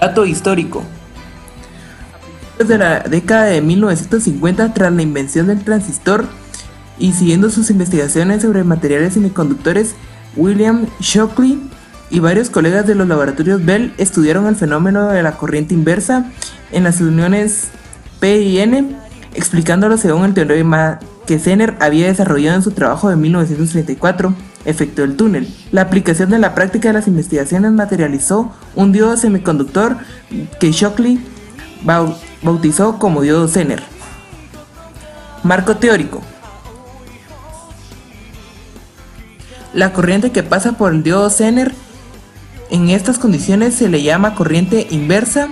Dato histórico. Desde la década de 1950, tras la invención del transistor y siguiendo sus investigaciones sobre materiales semiconductores, William Shockley y varios colegas de los laboratorios Bell estudiaron el fenómeno de la corriente inversa en las uniones P y N, explicándolo según el teorema que Zener había desarrollado en su trabajo de 1934, efecto del túnel. La aplicación de la práctica de las investigaciones materializó un diodo semiconductor que Shockley bautizó como diodo Zener. Marco teórico. La corriente que pasa por el diodo Zener en estas condiciones se le llama corriente inversa,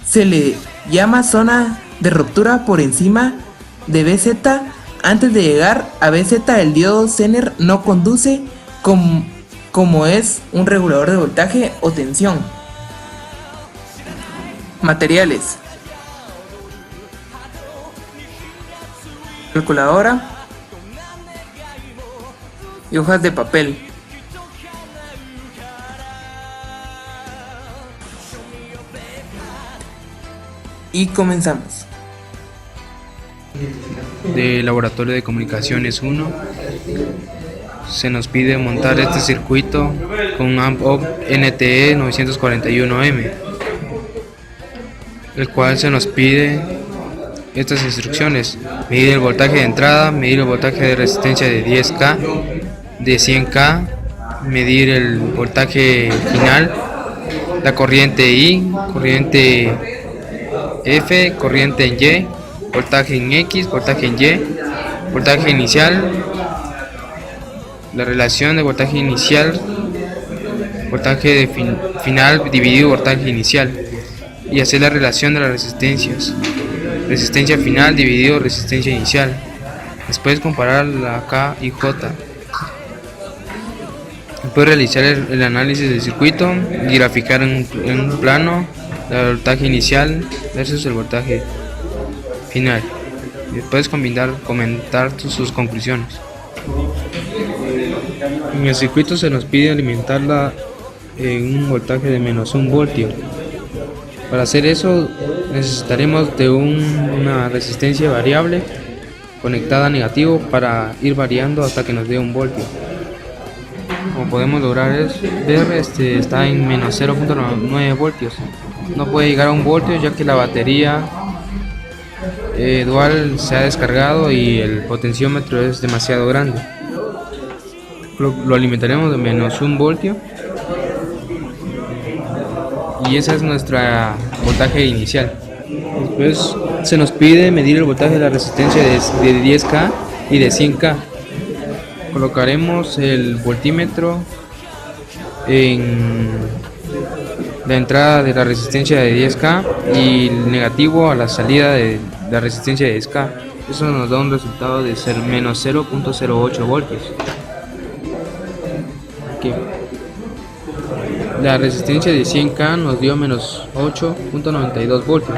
se le llama zona de ruptura por encima de BZ. Antes de llegar a BZ, el diodo Zener no conduce como es un regulador de voltaje o tensión. Materiales. Calculadora y hojas de papel. Y comenzamos. De Laboratorio de Comunicaciones 1 se nos pide montar este circuito con un AMP-OP NTE 941M, el cual se nos pide estas instrucciones: medir el voltaje de entrada, medir el voltaje de resistencia de 10K, de 100K, medir el voltaje final, la corriente I, corriente F, corriente en Y, voltaje en X, voltaje en Y, voltaje inicial, la relación de voltaje inicial, voltaje de final dividido voltaje inicial, y hacer la relación de las resistencias, resistencia final dividido resistencia inicial. Después comparar la K y J. Después realizar el análisis del circuito y graficar en un plano el voltaje inicial versus el voltaje final. Después comentar sus conclusiones. En el circuito se nos pide alimentarla en un voltaje de menos 1 voltio. Para hacer eso necesitaremos de una resistencia variable conectada a negativo para ir variando hasta que nos dé 1 voltio. Como podemos lograr ver, está en menos 0.9 voltios. No puede llegar a 1 voltio ya que la batería dual se ha descargado y el potenciómetro es demasiado grande. Lo alimentaremos de menos 1 voltio y esa es nuestra voltaje inicial. Después se nos pide medir el voltaje de la resistencia de 10K y de 100K. Colocaremos el voltímetro en la entrada de la resistencia de 10K y el negativo a la salida de la resistencia de 10K. Eso nos da un resultado de ser menos 0.08 voltios. Aquí. La resistencia de 100K nos dio menos 8.92 voltios.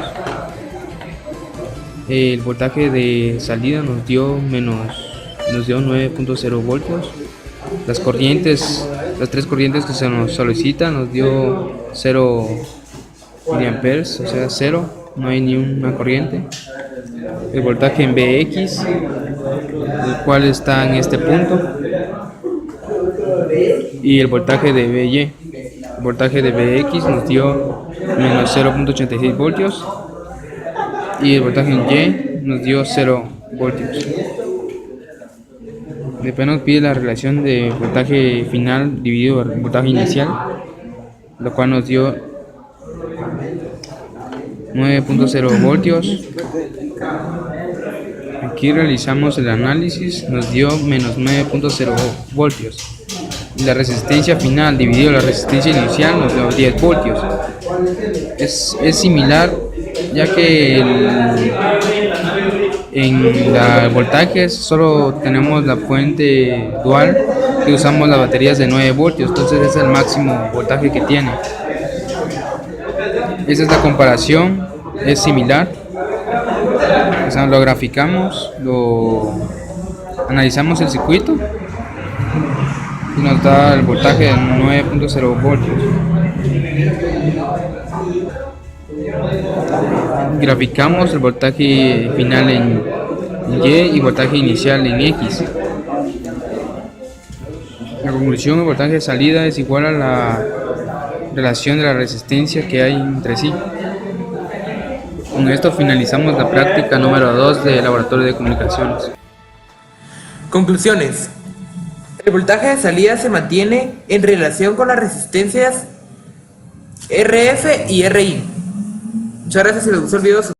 El voltaje de salida nos dio 9.0 voltios. Las tres corrientes que se nos solicitan nos dio 0 miliamperes, o sea 0, no hay ni una corriente. El voltaje en Bx, el cual está en este punto, y el voltaje de By. El voltaje de Bx nos dio menos 0.86 voltios y el voltaje en Y nos dio 0 voltios. Después nos pide la relación de voltaje final dividido por voltaje inicial, lo cual nos dio 9.0 voltios. Aquí realizamos el análisis, nos dio menos 9.0 voltios. Y la resistencia final dividido la resistencia inicial nos dio 10 voltios. Es similar, ya que en el voltaje solo tenemos la fuente dual y usamos las baterías de 9 voltios, entonces es el máximo voltaje que tiene. Esa es la comparación, es similar. O sea, lo graficamos, lo analizamos el circuito y nos da el voltaje de 9.0 voltios. Graficamos el voltaje final en Y y voltaje inicial en X. La conclusión, el voltaje de salida es igual a la relación de la resistencia que hay entre sí. Con esto finalizamos la práctica número 2 de Laboratorio de Comunicaciones. Conclusiones. El voltaje de salida se mantiene en relación con las resistencias RF y RI. Muchas gracias. Si les gustó el video,